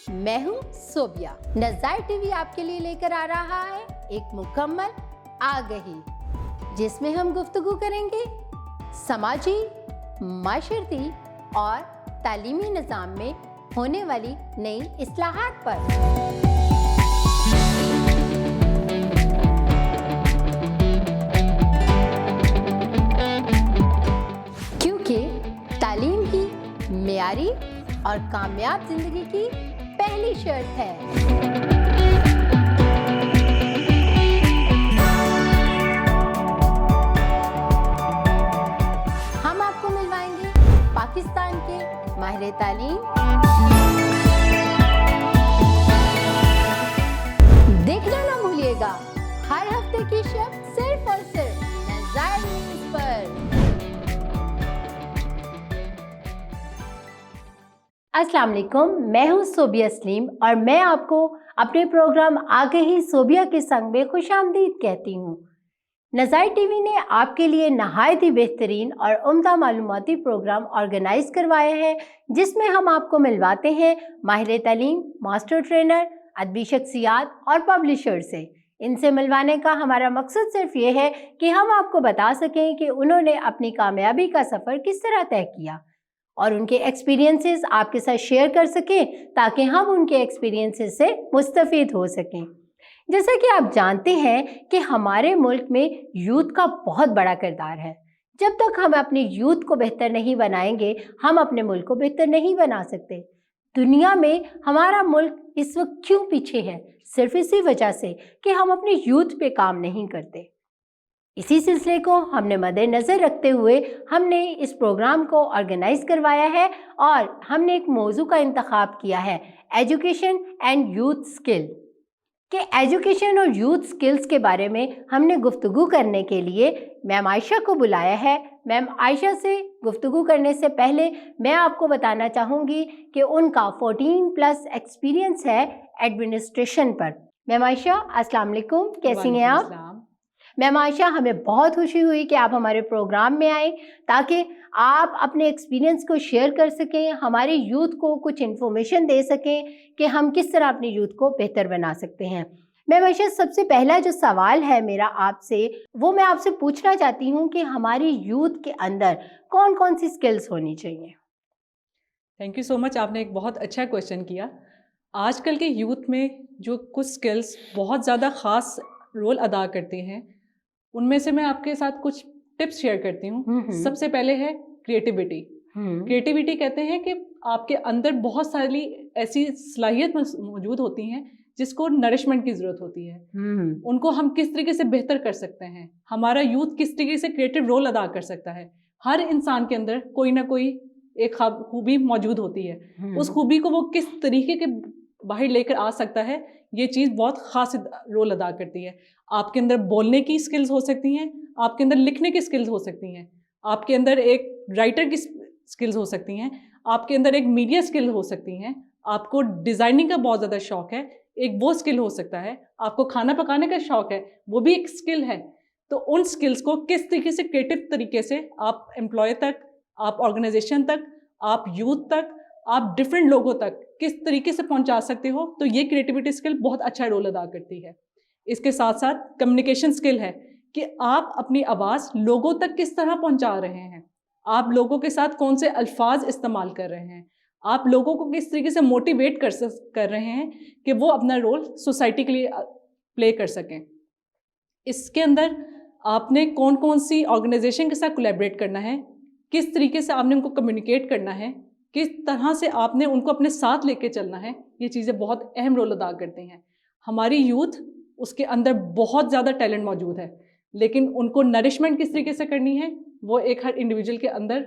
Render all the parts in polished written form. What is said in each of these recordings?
मैं हूँ सोबिया। नज़ायर टीवी आपके लिए लेकर आ रहा है एक मुकम्मल आगही, जिसमें हम गुफ्तगू करेंगे समाजी, माशरती और तालीमी निज़ाम में होने वाली नई इस्लाहात पर। क्योंकि तालीम ही मेयारी और कामयाब जिंदगी की पहली शर्त है। हम आपको मिलवाएंगे पाकिस्तान के माहिर तालीम। देखना ना भूलिएगा हर हफ्ते की शब सिर्फ और सिर्फ नज़ायर न्यूज़ पर। अस्सलाम वालेकुम, मैं हूँ सोबिया सलीम और मैं आपको अपने प्रोग्राम आगही सोबिया के संग में खुशामदीद कहती हूँ। नज़ायर टीवी ने आपके लिए नहायत ही बेहतरीन और उम्दा मालूमाती प्रोग्राम ऑर्गेनाइज करवाया है, जिसमें हम आपको मिलवाते हैं माहिर तालीम, मास्टर ट्रेनर, अदबी शख्सियात और पब्लिशर से। इनसे मिलवाने का हमारा मकसद सिर्फ ये है कि हम आपको बता सकें कि उन्होंने अपनी कामयाबी का सफ़र किस तरह तय किया और उनके एक्सपीरियंसेस आपके साथ शेयर कर सकें, ताकि हम उनके एक्सपीरियंसेस से मुस्तफ़ीद हो सकें। जैसा कि आप जानते हैं कि हमारे मुल्क में यूथ का बहुत बड़ा किरदार है। जब तक हम अपने यूथ को बेहतर नहीं बनाएंगे, हम अपने मुल्क को बेहतर नहीं बना सकते। दुनिया में हमारा मुल्क इस वक्त क्यों पीछे है? सिर्फ इसी वजह से कि हम अपने यूथ पे काम नहीं करते। इसी सिलसिले को हमने मद्देनज़र रखते हुए हमने इस प्रोग्राम को ऑर्गेनाइज करवाया है और हमने एक मौजू का इंतखाब किया है, एजुकेशन एंड यूथ स्किल। कि एजुकेशन और यूथ स्किल्स के बारे में हमने गुफ्तगू करने के लिए मैम आयशा को बुलाया है। मैम आयशा से गुफ्तगू करने से पहले मैं आपको बताना चाहूँगी कि उनका 14+ एक्सपीरियंस है एडमिनिस्ट्रेशन पर। मैम आयशा, अस्सलाम वालेकुम, कैसी हैं आप? मैम आयशा, हमें बहुत खुशी हुई कि आप हमारे प्रोग्राम में आए ताकि आप अपने एक्सपीरियंस को शेयर कर सकें, हमारे यूथ को कुछ इन्फॉर्मेशन दे सकें कि हम किस तरह अपने यूथ को बेहतर बना सकते हैं। मैम आयशा, सबसे पहला जो सवाल है मेरा आपसे, वो मैं आपसे पूछना चाहती हूँ कि हमारी यूथ के अंदर कौन कौन सी स्किल्स होनी चाहिए? थैंक यू सो मच, आपने एक बहुत अच्छा क्वेश्चन किया। आजकल के यूथ में जो कुछ स्किल्स बहुत ज़्यादा ख़ास रोल अदा करती हैं, उनमें से मैं आपके साथ कुछ टिप्स शेयर करती हूँ। सबसे पहले है क्रिएटिविटी। क्रिएटिविटी कहते हैं कि आपके अंदर बहुत सारी ऐसी सलाहियत मौजूद होती हैं जिसको नरिशमेंट की ज़रूरत होती है। उनको हम किस तरीके से बेहतर कर सकते हैं, हमारा यूथ किस तरीके से क्रिएटिव रोल अदा कर सकता है। हर इंसान के अंदर कोई ना कोई एक खूबी मौजूद होती है, उस खूबी को वो किस तरीके के बाहर लेकर आ सकता है, ये चीज़ बहुत ख़ास रोल अदा करती है। आपके अंदर बोलने की स्किल्स हो सकती हैं, आपके अंदर लिखने की स्किल्स हो सकती हैं, आपके अंदर एक राइटर की स्किल्स हो सकती हैं, आपके अंदर एक मीडिया स्किल हो सकती हैं, आपको डिज़ाइनिंग का बहुत ज़्यादा शौक़ है, एक वो स्किल हो सकता है, आपको खाना पकाने का शौक़ है, वो भी एक स्किल है। तो उन स्किल्स को किस तरीके से क्रिएटिव तरीके से आप एम्प्लॉय तक, आप ऑर्गेनाइजेशन तक, आप यूथ तक, आप डिफरेंट लोगों तक किस तरीके से पहुंचा सकते हो, तो ये क्रिएटिविटी स्किल बहुत अच्छा रोल अदा करती है। इसके साथ साथ कम्युनिकेशन स्किल है कि आप अपनी आवाज़ लोगों तक किस तरह पहुंचा रहे हैं, आप लोगों के साथ कौन से अल्फाज इस्तेमाल कर रहे हैं, आप लोगों को किस तरीके से मोटिवेट कर रहे हैं कि वो अपना रोल सोसाइटी के लिए प्ले कर सकें। इसके अंदर आपने कौन कौन सी ऑर्गेनाइजेशन के साथ कोलैबोरेट करना है, किस तरीके से आपने उनको कम्युनिकेट करना है, किस तरह से आपने उनको अपने साथ लेके चलना है, ये चीज़ें बहुत अहम रोल अदा करती हैं। हमारी यूथ, उसके अंदर बहुत ज़्यादा टैलेंट मौजूद है, लेकिन उनको नरिशमेंट किस तरीके से करनी है, वो एक हर इंडिविजुअल के अंदर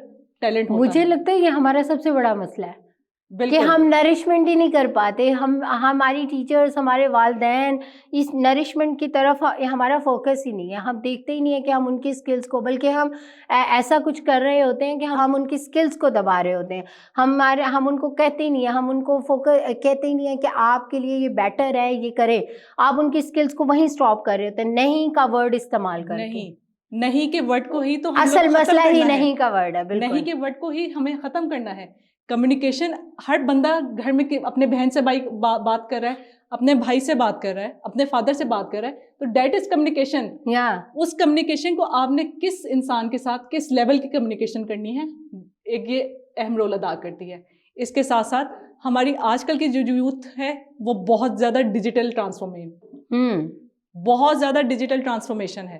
टैलेंट होता है। मुझे लगता है ये हमारा सबसे बड़ा मसला है कि हम नरिशमेंट ही नहीं कर पाते। हमारी टीचर्स, हमारे वालिदैन इस नरिशमेंट की तरफ हमारा फोकस ही नहीं है। हम देखते ही नहीं है कि हम उनकी स्किल्स को, बल्कि हम ऐसा कुछ कर रहे होते हैं कि हम उनकी स्किल्स को दबा रहे होते हैं। हम उनको कहते ही नहीं है, हम उनको कहते ही नहीं है कि आपके लिए ये बेटर है, ये करें। आप उनकी स्किल्स को वहीं स्टॉप कर रहे होते हैं, नहीं का वर्ड इस्तेमाल करके। नहीं के वर्ड को ही तो असल मसला ही नहीं का वर्ड है। नहीं के वर्ड को ही हमें ख़त्म करना है کمیونیکیشن ہر بندہ گھر میں اپنے بہن سے بات کر رہا ہے, اپنے بھائی سے بات کر رہا ہے, اپنے فادر سے بات کر رہا ہے, تو دیٹ از کمیونیکیشن. اس کمیونیکیشن کو آپ نے کس انسان کے ساتھ کس لیول کی کمیونیکیشن کرنی ہے, ایک یہ اہم رول ادا کرتی ہے. اس کے ساتھ ساتھ ہماری آج کل کی جو یوتھ ہے وہ بہت زیادہ ڈیجیٹل بہت زیادہ ڈیجیٹل ٹرانسفارمیشن ہے.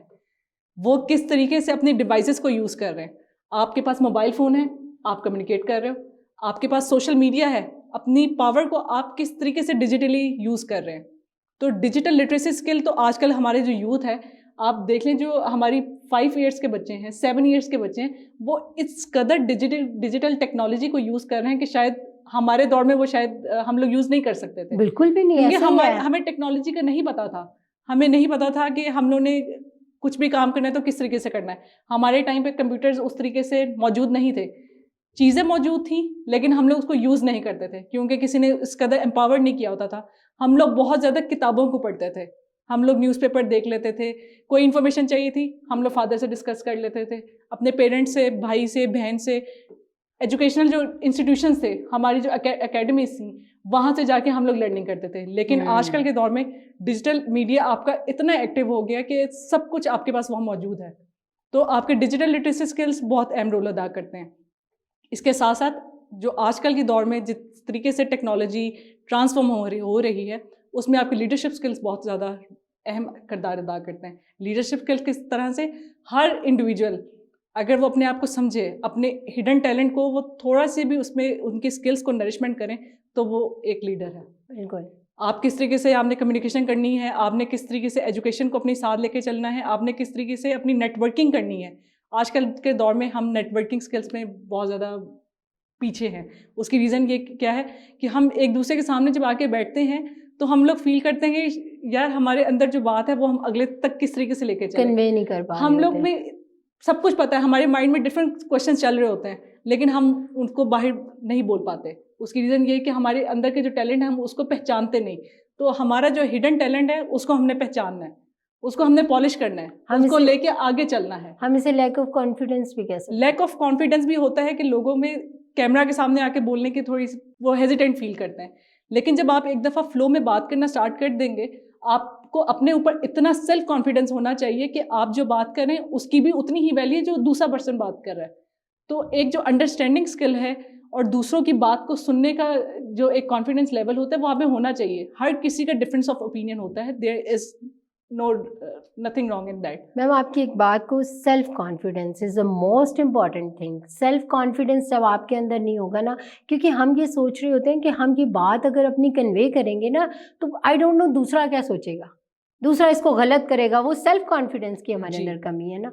وہ کس طریقے سے اپنی ڈیوائسز کو یوز کر رہے ہیں. آپ کے پاس موبائل فون ہے, آپ کمیونیکیٹ کر رہے ہو. آپ کے پاس سوشل میڈیا ہے, اپنی پاور کو آپ کس طریقے سے ڈیجیٹلی یوز کر رہے ہیں. تو ڈیجیٹل لٹریسی اسکل تو آج کل ہمارے جو یوتھ ہے, آپ دیکھ لیں جو ہماری 5 ایئرس کے بچے ہیں, 7 ایئرس کے بچے ہیں, وہ اس قدر ڈیجیٹل ٹیکنالوجی کو یوز کر رہے ہیں کہ شاید ہمارے دور میں وہ شاید ہم لوگ یوز نہیں کر سکتے تھے. بالکل بھی نہیں, کیونکہ ہمیں ٹیکنالوجی کا نہیں پتا تھا. ہمیں نہیں پتا تھا کہ ہم لوگوں نے کچھ بھی کام کرنا ہے تو کس طریقے سے کرنا ہے. ہمارے ٹائم پہ کمپیوٹرز اس طریقے سے موجود نہیں تھے. چیزیں موجود تھیں لیکن ہم لوگ اس کو یوز نہیں کرتے تھے کیونکہ کسی نے اس قدر امپاور نہیں کیا ہوتا تھا. ہم لوگ بہت زیادہ کتابوں کو پڑھتے تھے, ہم لوگ نیوز پیپر دیکھ لیتے تھے. کوئی انفارمیشن چاہیے تھی ہم لوگ فادر سے ڈسکس کر لیتے تھے, اپنے پیرنٹس سے, بھائی سے, بہن سے. ایجوکیشنل جو انسٹیٹیوشنس تھے, ہماری جو اکیڈمیز تھیں, وہاں سے جا کے ہم لوگ لرننگ کرتے تھے. لیکن آج کل کے دور میں ڈیجیٹل میڈیا آپ کا اتنا ایکٹیو ہو گیا کہ سب کچھ آپ کے پاس وہاں موجود ہے. تو آپ کے ڈیجیٹل لٹریسی اسکلس بہت اہم رول ادا کرتے ہیں. اس کے ساتھ ساتھ جو آج کل کے دور میں جس طریقے سے ٹیکنالوجی ٹرانسفارم ہو رہی ہے, اس میں آپ کی لیڈرشپ اسکلس بہت زیادہ اہم کردار ادا کرتے ہیں. لیڈرشپ اسکل کس طرح سے, ہر انڈیویجول اگر وہ اپنے آپ کو سمجھے, اپنے ہڈن ٹیلنٹ کو وہ تھوڑا سی بھی اس میں ان کی اسکلس کو نرشمنٹ کریں تو وہ ایک لیڈر ہے. بالکل. آپ کس طریقے سے آپ نے کمیونیکیشن کرنی ہے, آپ نے کس طریقے سے ایجوکیشن کو اپنے ساتھ لے کے چلنا ہے, آپ نے کس طریقے سے اپنی نیٹ ورکنگ کرنی ہے. آج کل کے دور میں ہم نیٹ ورکنگ اسکلس میں بہت زیادہ پیچھے ہیں. اس کی ریزن یہ کیا ہے کہ ہم ایک دوسرے کے سامنے جب آ کے بیٹھتے ہیں تو ہم لوگ فیل کرتے ہیں کہ یار ہمارے اندر جو بات ہے وہ ہم اگلے تک کس طریقے سے لے کے چلیں, کنوے نہیں کر پا رہے. ہم لوگ میں سب کچھ پتہ ہے, ہمارے مائنڈ میں ڈفرینٹ کوشچن چل رہے ہوتے ہیں لیکن ہم ان کو باہر نہیں بول پاتے. اس کی ریزن یہ کہ ہمارے اندر کے جو ٹیلنٹ ہے ہم اس کو پہچانتے نہیں. تو ہمارا جو ہڈن ٹیلنٹ ہے اس کو ہم نے پہچاننا ہے, اس کو ہم نے پالش کرنا ہے, اس کو لے کے آگے چلنا ہے. ہم اسے لیک آف کانفیڈنس بھی کہہ سکتے ہیں. لیک آف کانفیڈنس بھی ہوتا ہے کہ لوگوں میں کیمرہ کے سامنے آ کے بولنے کی تھوڑی وہ ہیزیٹینٹ فیل کرتے ہیں. لیکن جب آپ ایک دفعہ فلو میں بات کرنا اسٹارٹ کر دیں گے, آپ کو اپنے اوپر اتنا سیلف کانفیڈنس ہونا چاہیے کہ آپ جو بات کریں اس کی بھی اتنی ہی ویلیو ہے جو دوسرا پرسن بات کر رہا ہے. تو ایک جو انڈرسٹینڈنگ اسکل ہے اور دوسروں کی بات کو سننے کا جو ایک کانفیڈنس لیول ہوتا ہے وہ آپ میں ہونا چاہیے. ہر کسی کا ڈفرینس آف اوپینین ہوتا ہے, دیر از nothing wrong in that. میم آپ کی ایک بات کو, self confidence is the most important thing. Self confidence جب آپ کے اندر نہیں ہوگا نا, کیونکہ ہم یہ سوچ رہے ہوتے ہیں کہ ہم یہ بات اگر اپنی کنوے کریں گے نا تو آئی ڈونٹ نو دوسرا کیا سوچے گا, دوسرا اس کو غلط کرے گا. وہ سیلف کانفیڈنس کی ہمارے اندر کمی ہے نا.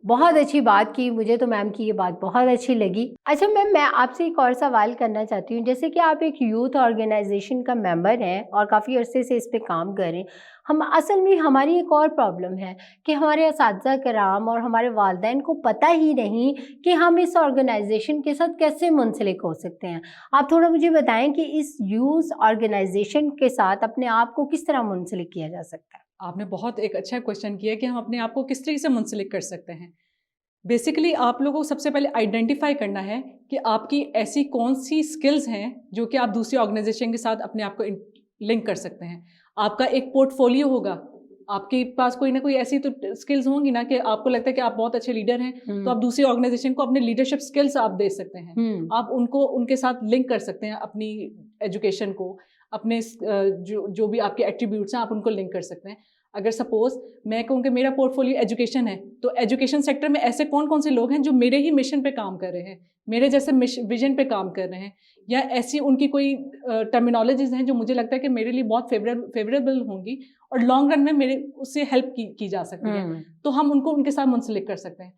بہت اچھی بات کی, مجھے تو میم کی یہ بات بہت اچھی لگی. اچھا میم, میں آپ سے ایک اور سوال کرنا چاہتی ہوں. جیسے کہ آپ ایک یوتھ آرگنائزیشن کا ممبر ہیں اور کافی عرصے سے اس پہ کام کر رہے ہیں. ہم اصل میں ہماری ایک اور پرابلم ہے کہ ہمارے اساتذہ کرام اور ہمارے والدین کو پتہ ہی نہیں کہ ہم اس آرگنائزیشن کے ساتھ کیسے منسلک ہو سکتے ہیں. آپ تھوڑا مجھے بتائیں کہ اس یوتھ آرگنائزیشن کے ساتھ اپنے آپ کو کس طرح منسلک کیا جا سکتا ہے. آپ نے بہت ایک اچھا کویشچن کیا کہ ہم اپنے آپ کو کس طریقے سے منسلک کر سکتے ہیں. بیسیکلی آپ لوگوں کو سب سے پہلے آئیڈینٹیفائی کرنا ہے کہ آپ کی ایسی کون سی اسکلز ہیں جو کہ آپ دوسری آرگنائزیشن کے ساتھ اپنے آپ کو لنک کر سکتے ہیں. آپ کا ایک پورٹ فولیو ہوگا, آپ کے پاس کوئی نہ کوئی ایسی تو اسکلز ہوں گی نا کہ آپ کو لگتا ہے کہ آپ بہت اچھے لیڈر ہیں, تو آپ دوسری آرگنائزیشن کو اپنے لیڈرشپ اسکلس آپ دے سکتے ہیں. آپ ان کو ان کے ساتھ لنک کر سکتے ہیں, اپنی ایجوکیشن کو, اپنے جو بھی آپ کے ایٹریبیوٹس ہیں آپ ان کو لنک کر سکتے ہیں. اگر سپوز میں کہوں کہ میرا پورٹ فولیو ایجوکیشن ہے, تو ایجوکیشن سیکٹر میں ایسے کون کون سے لوگ ہیں جو میرے ہی مشن پہ کام کر رہے ہیں, میرے جیسے ویژن پہ کام کر رہے ہیں, یا ایسی ان کی کوئی ٹرمینالوجیز ہیں جو مجھے لگتا ہے کہ میرے لیے بہت فیوریبل ہوں گی اور لانگ رن میں میرے اس سے ہیلپ کی جا سکتی ہے. تو ہم ان کو ان کے ساتھ منسلک کر سکتے ہیں.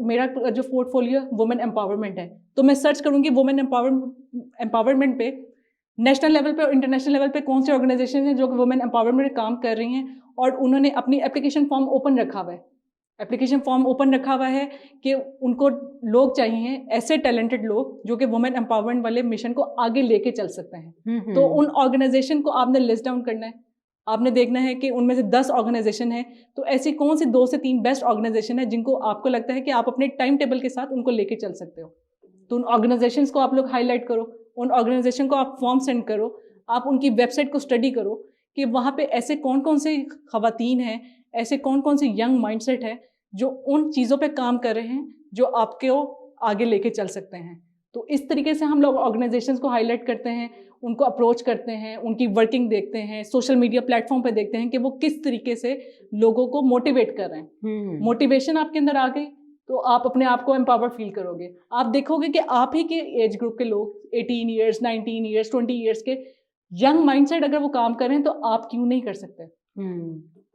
میرا جو پورٹ فولیو وومن امپاورمنٹ ہے, تو میں سرچ کروں گی وومن امپاورمنٹ پہ نیشنل لیول پہ اور انٹرنیشنل لیول پہ کون سی آرگنائزیشن ہیں جو کہ وومن امپاورمنٹ پہ کام کر رہی ہیں, اور انہوں نے اپنی اپلیکیشن فارم اوپن رکھا ہوا ہے کہ ان کو لوگ چاہیے, ایسے ٹیلنٹڈ لوگ جو کہ وومن امپاورمنٹ والے مشن کو آگے لے کے چل سکتے ہیں. تو ان آرگنائزیشن کو آپ نے لسٹ ڈاؤن کرنا ہے. آپ نے دیکھنا ہے کہ ان میں سے 10 آرگنائزیشن ہیں, تو ایسی کون سی 2 سے 3 بیسٹ آرگنائزیشن ہیں جن کو آپ کو لگتا ہے کہ آپ اپنے ٹائم ٹیبل کے ساتھ ان کو لے کے چل سکتے ہو. तो उन ऑर्गेनाइजेशंस को आप लोग हाईलाइट करो, उन ऑर्गेनाइजेशन को आप फॉर्म सेंड करो, आप उनकी वेबसाइट को स्टडी करो कि वहाँ पे ऐसे कौन कौन से ख़वातीन हैं, ऐसे कौन कौन से यंग माइंडसेट है जो उन चीज़ों पे काम कर रहे हैं जो आपको आगे लेके चल सकते हैं। तो इस तरीके से हम लोग ऑर्गेनाइजेशंस को हाईलाइट करते हैं, उनको अप्रोच करते हैं, उनकी वर्किंग देखते हैं, सोशल मीडिया प्लेटफॉर्म पे देखते हैं कि वो किस तरीके से लोगों को मोटिवेट कर रहे हैं। मोटिवेशन आपके अंदर आ गई तो आप अपने आप को एम्पावर फील करोगे। आप देखोगे कि आप ही के एज ग्रुप के लोग 18 ईयर्स, 19 ईयर्स, 20 ईयर्स के यंग माइंडसेट अगर वो काम कर रहे हैं तो आप क्यों नहीं कर सकते?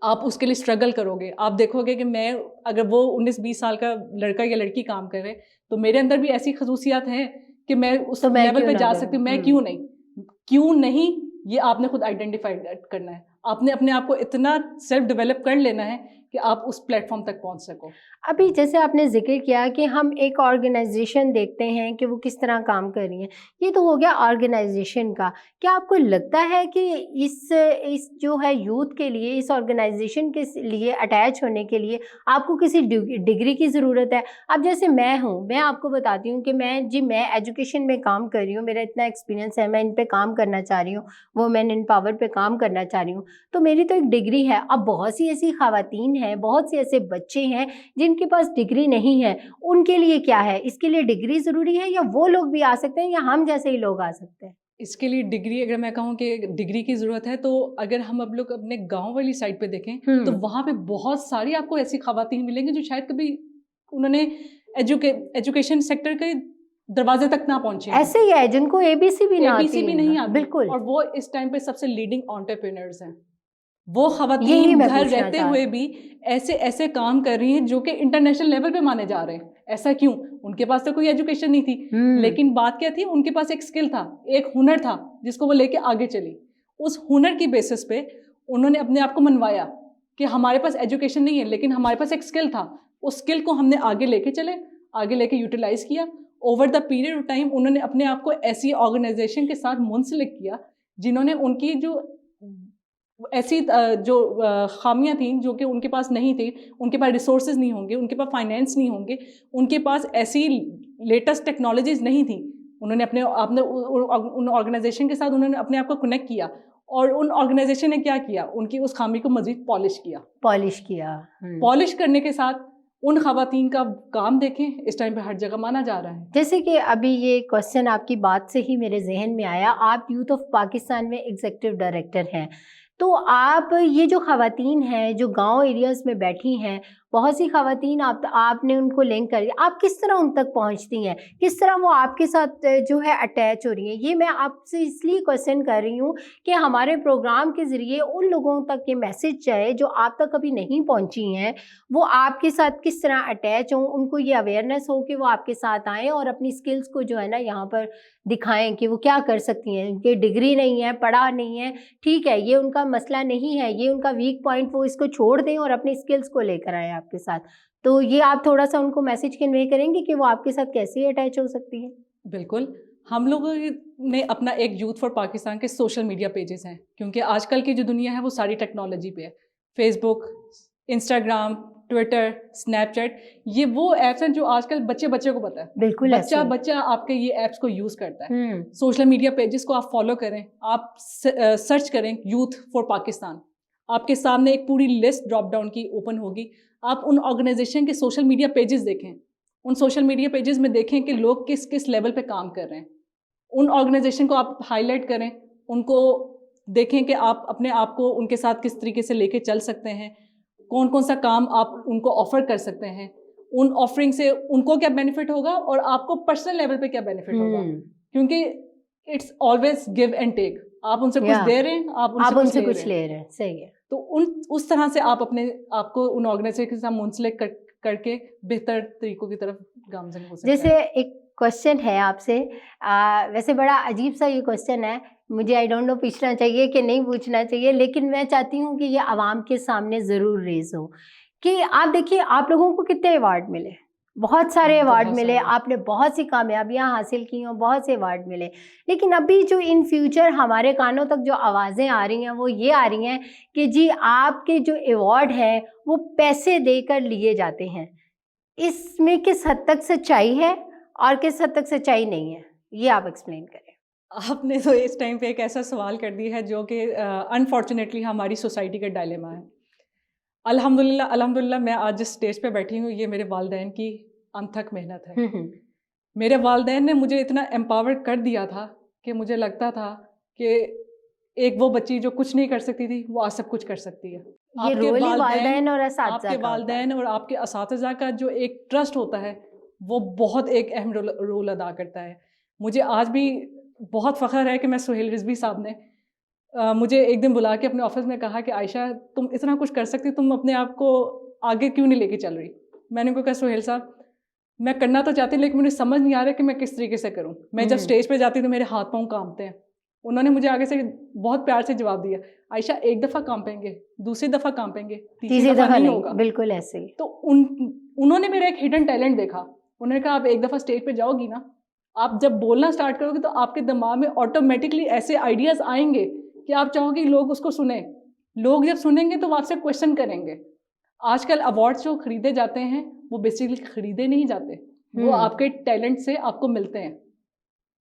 आप उसके लिए स्ट्रगल करोगे। आप देखोगे कि मैं अगर वो 19-20 साल का लड़का या लड़की काम कर रहे हैं तो मेरे अंदर भी ऐसी खसूसियात हैं कि मैं उस लेवल पे जा सकती हूँ, मैं क्यों नहीं ये आपने खुद आइडेंटिफाई करना है। आपने अपने आप को इतना सेल्फ डेवलप कर लेना है कि आप उस प्लेटफॉर्म तक पहुंच सको। अभी जैसे आपने जिक्र किया कि हम एक ऑर्गेनाइजेशन देखते हैं कि वो किस तरह काम कर रही है, ये तो हो गया ऑर्गेनाइजेशन का। क्या आपको लगता है कि इस जो है यूथ के लिए, इस ऑर्गेनाइजेशन के लिए अटैच होने के लिए आपको किसी डिग्री की ज़रूरत है? अब जैसे मैं हूँ, मैं आपको बताती हूँ कि मैं एजुकेशन में काम कर रही हूँ, मेरा इतना एक्सपीरियंस है, मैं इन पे काम करना चाह रही हूँ, वुमेन इन पावर पे काम करना चाह रही हूँ, तो मेरी तो एक डिग्री है। अब बहुत सी ऐसी ख़वातीन हैं, बहुत से ऐसे बच्चे हैं जिनके पास डिग्री नहीं है, उनके लिए क्या है? इसके लिए डिग्री ज़रूरी है या वो लोग भी आ सकते हैं या हम जैसे ही लोग आ सकते हैं? इसके लिए डिग्री, अगर मैं कहूँ कि डिग्री की ज़रूरत है, तो अगर हम अब लोग अपने गांव वाली साइड पे देखें तो वहाँ पे बहुत सारी आपको ऐसी ख़वातीन मिलेंगी जो शायद कभी उन्होंने एजुकेशन सेक्टर के दरवाजे तक ना पहुंचे, ऐसे ही है जिनको एबीसी भी नहीं आती, बिल्कुल, और वो इस टाइम पे सबसे लीडिंग एंटरप्रेन्योर्स हैं। वो ख़वातीन घर रहते हुए भी ऐसे काम कर रही हैं जो कि इंटरनेशनल लेवल पे माने जा रहे हैं। ऐसा क्यों? उनके पास तो कोई एजुकेशन नहीं थी, लेकिन बात क्या थी, उनके पास एक स्किल था, एक हुनर था जिसको वो लेके आगे चली। उस हुनर की बेसिस पे उन्होंने अपने आप को मनवाया कि हमारे पास एजुकेशन नहीं है लेकिन हमारे पास एक स्किल था, उस स्किल को हमने आगे लेके यूटिलाइज किया। Over the period of time उन्होंने अपने आप को ऐसी ऑर्गेनाइजेशन के साथ मुंसलिक किया जिन्होंने उनकी जो ऐसी जो खामियां थी जो कि उनके पास नहीं थी, उनके पास रिसोर्सेज नहीं होंगे, उनके पास फाइनेंस नहीं होंगे, उनके पास ऐसी लेटेस्ट टेक्नोलॉजीज नहीं थी, उन्होंने आपने उन ऑर्गेनाइजेशन के साथ उन्होंने अपने आप को कनेक्ट किया और उन ऑर्गेनाइजेशन ने क्या किया, उनकी उस खामी को मजीद पॉलिश किया। पॉलिश करने के साथ उन ख़वातीन का काम देखें, इस टाइम पे हर जगह माना जा रहा है। जैसे कि अभी ये क्वेश्चन आपकी बात से ही मेरे जहन में आया, आप यूथ ऑफ पाकिस्तान में एग्जीक्यूटिव डायरेक्टर हैं, तो आप ये जो ख़वातीन हैं जो गांव एरियाज़ में बैठी हैं, बहुत सी ख़वातीन आपने उनको लिंक कर दिया, आप किस तरह उन तक पहुंचती हैं, किस तरह वो आपके साथ जो है अटैच हो रही हैं? ये मैं आपसे इसलिए क्वेश्चन कर रही हूँ कि हमारे प्रोग्राम के ज़रिए उन लोगों तक ये मैसेज जाए जो आप तक कभी नहीं पहुँची हैं, वो आपके साथ किस तरह अटैच हों, उनको ये अवेयरनेस हो कि वो आपके साथ आएँ और अपनी स्किल्स को जो है ना यहाँ पर दिखाएं कि वो क्या कर सकती हैं। उनकी डिग्री नहीं है, पढ़ा नहीं है, ठीक है, ये उनका मसला नहीं है, ये उनका वीक पॉइंट, वो इसको छोड़ दें और अपनी स्किल्स को लेकर आएँ आपके साथ। तो ये आप थोड़ा सा उनको मैसेज कन्वे करेंगे कि वो आपके साथ कैसे अटैच हो सकती है? बिल्कुल, हम लोगों ने अपना एक यूथ फॉर पाकिस्तान के सोशल मीडिया पेजेस हैं, क्योंकि आजकल की जो दुनिया है वो सारी टेक्नोलॉजी पे है। फेसबुक, इंस्टाग्राम, ट्विटर, स्नैपचैट, ये वो ऐप्स हैं जो आजकल बच्चे को पता है। बिल्कुल, बच्चा आपके ये ऐप्स को यूज़ करता है। सोशल मीडिया पेजेस को आप फॉलो करें, आप सर्च करें यूथ फॉर पाकिस्तान, आपके सामने एक पूरी लिस्ट ड्रॉप डाउन की ओपन होगी। आप उन ऑर्गेनाइजेशन के सोशल मीडिया पेजेस देखें, उन सोशल मीडिया पेजेस में देखें कि लोग किस किस लेवल पे काम कर रहे हैं। उन ऑर्गेनाइजेशन को आप हाईलाइट करें, उनको देखें कि आप अपने आप को उनके साथ किस तरीके से लेके चल सकते हैं, कौन कौन सा काम आप उनको ऑफ़र कर सकते हैं, उन ऑफरिंग से उनको क्या बेनिफिट होगा और आपको पर्सनल लेवल पे क्या बेनिफिट होगा, क्योंकि it's always give and take. आप उनसे कुछ दे रहे हैं, आप उनसे कुछ ले रहे हैं। सही है। तो उस तरह से आप अपने आपको उन ऑर्गेनाइजेशन के साथ मुंसलिक करके बेहतर तरीकों की तरफ गामजन हो सकते हैं। जैसे एक क्वेश्चन है आपसे, वैसे बड़ा अजीब सा ये क्वेश्चन है, मुझे आई डोंट नो पूछना चाहिए कि नहीं पूछना चाहिए, लेकिन मैं चाहती हूँ कि ये आवाम के सामने ज़रूर रेज हो कि आप देखिए, आप लोगों को कितने अवार्ड मिले, बहुत सारे अवार्ड मिले, आपने बहुत सी कामयाबियां हासिल की हों, बहुत से अवार्ड मिले, लेकिन अभी जो इन फ्यूचर हमारे कानों तक जो आवाज़ें आ रही हैं वो ये आ रही हैं कि जी आपके जो अवार्ड हैं वो पैसे देकर लिए जाते हैं। इसमें किस हद तक सच्चाई है اور کس حد تک سچائی نہیں ہے، یہ آپ ایکسپلین کریں۔ آپ نے تو اس ٹائم پہ ایک ایسا سوال کر دیا ہے جو کہ انفارچونیٹلی ہماری سوسائٹی کا ڈائلیما ہے۔ الحمدللہ میں آج جس اسٹیج پہ بیٹھی ہوں یہ میرے والدین کی انتھک محنت ہے۔ میرے والدین نے مجھے اتنا امپاور کر دیا تھا کہ مجھے لگتا تھا کہ ایک وہ بچی جو کچھ نہیں کر سکتی تھی وہ آج سب کچھ کر سکتی ہے۔ یہ رول ہی والدین اور اساتذہ آپ کے والدین اور آپ کے اساتذہ کا جو ایک ٹرسٹ ہوتا ہے وہ بہت ایک اہم رول ادا کرتا ہے۔ مجھے آج بھی بہت فخر ہے کہ میں سہیل رضوی صاحب نے مجھے ایک دن بلا کے اپنے آفس میں کہا کہ عائشہ تم اتنا کچھ کر سکتی، تم اپنے آپ کو آگے کیوں نہیں لے کے چل رہی؟ میں نے ان کو کہا سہیل صاحب میں کرنا تو چاہتی ہوں لیکن مجھے سمجھ نہیں آ رہا کہ میں کس طریقے سے کروں۔ میں جب اسٹیج پہ جاتی تو میرے ہاتھ پاؤں کانپتے ہیں۔ انہوں نے مجھے آگے سے بہت پیار سے جواب دیا، عائشہ ایک دفعہ کانپیں گے، دوسری دفعہ کانپیں گے، تیسری دفعہ نہیں ہوگا۔ بالکل ایسے ہی۔ تو انہوں نے میرا ایک ہڈن ٹیلنٹ دیکھا۔ انہوں نے کہا آپ ایک دفعہ اسٹیج پہ جاؤ گی نا، آپ جب بولنا اسٹارٹ کرو گے تو آپ کے دماغ میں آٹومیٹکلی ایسے آئیڈیاز آئیں گے کہ آپ چاہو گے لوگ اس کو سنیں۔ لوگ جب سنیں گے تو وہ آپ سے کوشچن کریں گے۔ آج کل ایوارڈس جو خریدے جاتے ہیں وہ بیسیکلی خریدے نہیں جاتے، وہ آپ کے ٹیلنٹ سے آپ کو ملتے ہیں۔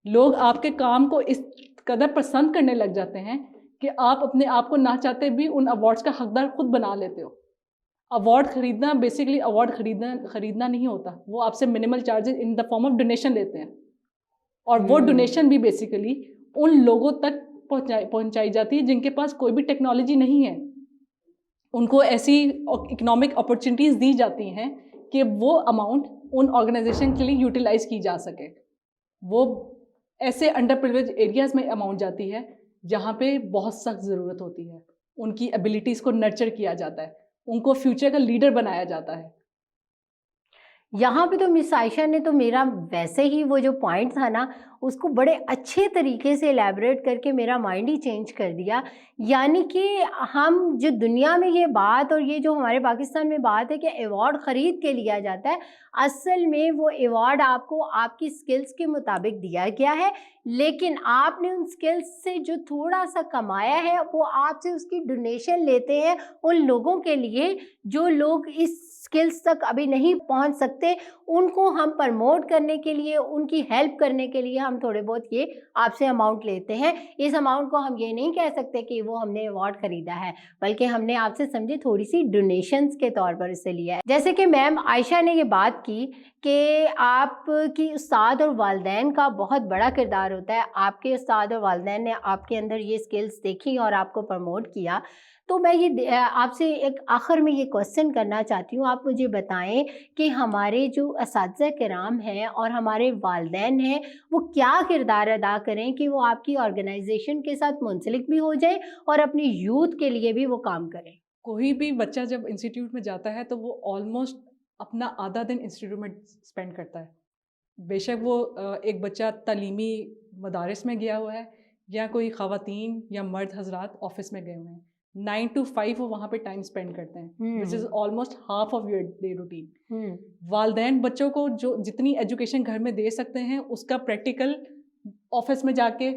لوگ آپ کے کام کو اس قدر پسند کرنے لگ جاتے ہیں کہ آپ اپنے آپ کو نہ چاہتے بھی ان ایوارڈس کا حقدار خود بنا لیتے ہو۔ ایوارڈ خریدنا بیسیکلی ایوارڈ خریدنا نہیں ہوتا، وہ آپ سے minimal charges in the form of donation لیتے ہیں، اور وہ ڈونیشن بھی بیسیکلی ان لوگوں تک پہنچائی جاتی ہے جن کے پاس کوئی بھی ٹیکنالوجی نہیں ہے۔ ان کو ایسی اکنامک اپرچونیٹیز دی جاتی ہیں کہ وہ اماؤنٹ ان آرگنائزیشن کے لیے یوٹیلائز کی جا سکے۔ وہ ایسے انڈر پریویلیج ایریاز میں اماؤنٹ جاتی ہے جہاں پہ بہت سخت ضرورت ہوتی ہے، ان کی ایبلٹیز کو نرچر کیا جاتا ہے، ان کو فیوچر کا لیڈر بنایا جاتا ہے۔ یہاں پہ تو مس عائشہ نے تو میرا ویسے ہی وہ جو پوائنٹ تھا نا اس کو بڑے اچھے طریقے سے الیبوریٹ کر کے میرا مائنڈ ہی چینج کر دیا۔ یعنی کہ ہم جو دنیا میں یہ بات اور یہ جو ہمارے پاکستان میں بات ہے کہ ایوارڈ خرید کے لیا جاتا ہے، اصل میں وہ ایوارڈ آپ کو آپ کی سکلز کے مطابق دیا گیا ہے، لیکن آپ نے ان سکلز سے جو تھوڑا سا کمایا ہے وہ آپ سے اس کی ڈونیشن لیتے ہیں ان لوگوں کے لیے جو لوگ اس سکلز تک ابھی نہیں پہنچ سکتے، ان کو ہم پرموٹ کرنے کے لیے، ان کی ہیلپ کرنے کے لیے ہم تھوڑے بہت یہ آپ سے اماؤنٹ لیتے ہیں۔ اس اماؤنٹ کو ہم یہ نہیں کہہ سکتے کہ وہ ہم نے ایوارڈ خریدا ہے، بلکہ ہم نے آپ سے سمجھے تھوڑی سی ڈونیشنز کے طور پر اسے لیا ہے۔ جیسے کہ میم عائشہ نے یہ بات کی کہ آپ کی استاد اور والدین کا بہت بڑا کردار ہوتا ہے، آپ کے استاد اور والدین نے آپ کے اندر یہ سکلز دیکھی اور آپ کو پرموٹ کیا۔ تو میں یہ آپ سے ایک آخر میں یہ کوسچن کرنا چاہتی ہوں، آپ مجھے بتائیں کہ ہمارے جو اساتذہ کرام ہیں اور ہمارے والدین ہیں وہ کیا کردار ادا کریں کہ وہ آپ کی آرگنائزیشن کے ساتھ منسلک بھی ہو جائیں اور اپنی یوتھ کے لیے بھی وہ کام کریں؟ کوئی بھی بچہ جب انسٹیٹیوٹ میں جاتا ہے تو وہ آلموسٹ اپنا آدھا دن انسٹیٹیوٹ میں اسپینڈ کرتا ہے۔ بے شک وہ ایک بچہ تعلیمی مدارس میں گیا ہوا ہے یا کوئی خواتین یا مرد حضرات آفس میں گئے ہوئے ہیں، 9 to 5 وہ وہاں پہ ٹائم اسپینڈ کرتے ہیں، which is almost half of your day routine. والدین بچوں کو جو جتنی ایجوکیشن گھر میں دے سکتے ہیں اس کا پریکٹیکل آفس میں جا کے،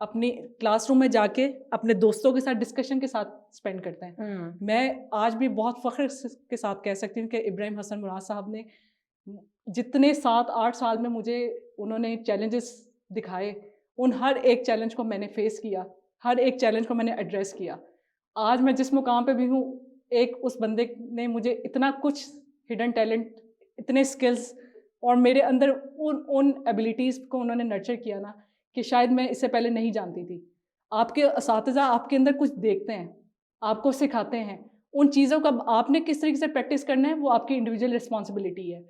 اپنی کلاس روم میں جا کے، اپنے دوستوں کے ساتھ ڈسکشن کے ساتھ اسپینڈ کرتے ہیں۔ میں آج بھی بہت فخر کے ساتھ کہہ سکتی ہوں کہ ابراہیم حسن مراد صاحب نے جتنے 7-8 سال میں مجھے انہوں نے چیلنجز دکھائے، ان ہر ایک چیلنج کو میں نے فیس کیا، ہر ایک چیلنج کو میں نے ایڈریس کیا۔ آج میں جس مقام پہ بھی ہوں، ایک اس بندے نے مجھے اتنا کچھ ہڈن ٹیلنٹ، اتنے سکلز اور میرے اندر ان ایبلٹیز کو انہوں نے نرچر کیا نا کہ شاید میں اس سے پہلے نہیں جانتی تھی۔ آپ کے اساتذہ آپ کے اندر کچھ دیکھتے ہیں، آپ کو سکھاتے ہیں، ان چیزوں کا آپ نے کس طریقے سے پریکٹس کرنا ہے وہ آپ کی انڈیویجول رسپانسبلٹی ہے۔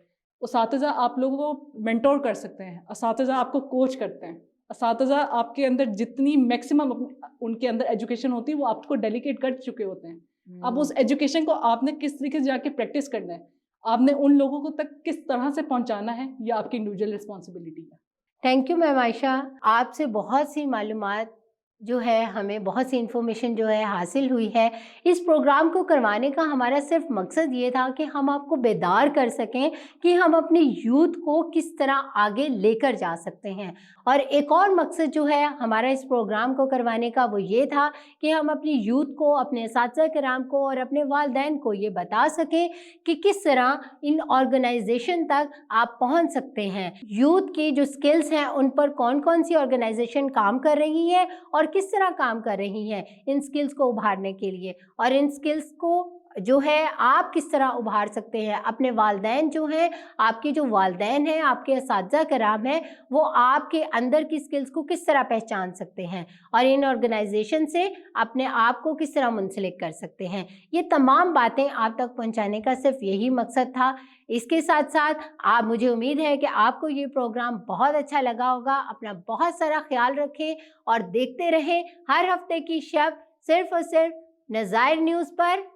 اساتذہ آپ لوگوں کو مینٹور کر سکتے ہیں، اساتذہ آپ کو کوچ کرتے ہیں، اساتذہ آپ کے اندر جتنی میکسیمم ان کے اندر ایجوکیشن ہوتی ہے وہ آپ کو ڈیلیگیٹ کر چکے ہوتے ہیں۔ اب اس ایجوکیشن کو آپ نے کس طریقے سے جا کے پریکٹس کرنا ہے، آپ نے ان لوگوں کو تک کس طرح سے پہنچانا ہے، یہ آپ کی انڈیویجول رسپانسبلٹی ہے۔ تھینک یو میم عائشہ، آپ سے بہت سی معلومات जो है हमें बहुत सी इन्फॉर्मेशन जो है हासिल हुई है। इस प्रोग्राम को करवाने का हमारा सिर्फ मकसद ये था कि हम आपको बेदार कर सकें कि हम अपनी यूथ को किस तरह आगे लेकर जा सकते हैं। और एक और मकसद जो है हमारा इस प्रोग्राम को करवाने का वो ये था कि हम अपनी यूथ को, अपने असातिज़ा किराम को और अपने वालिदैन को ये बता सकें कि किस तरह इन ऑर्गेनाइजेशन तक आप पहुंच सकते हैं। यूथ की जो स्किल्स हैं उन पर कौन कौन सी ऑर्गेनाइजेशन काम कर रही है और किस तरह काम कर रही हैं इन स्किल्स को उभारने के लिए, और इन स्किल्स को जो है आप किस तरह उभार सकते हैं। अपने वालिदैन जो हैं, आपके जो वालिदैन हैं, आपके असातिज़ा किराम हैं, वो आपके अंदर की स्किल्स को किस तरह पहचान सकते हैं और इन ऑर्गेनाइजेशन से अपने आप को किस तरह मुंसलिक कर सकते हैं। ये तमाम बातें आप तक पहुंचाने का सिर्फ यही मकसद था। इसके साथ साथ आप, मुझे उम्मीद है कि आपको ये प्रोग्राम बहुत अच्छा लगा होगा। अपना बहुत सारा ख्याल रखें और देखते रहें हर हफ्ते की शब सिर्फ और सिर्फ नज़ायर न्यूज़ पर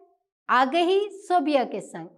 आगे ही सोबिया के संग।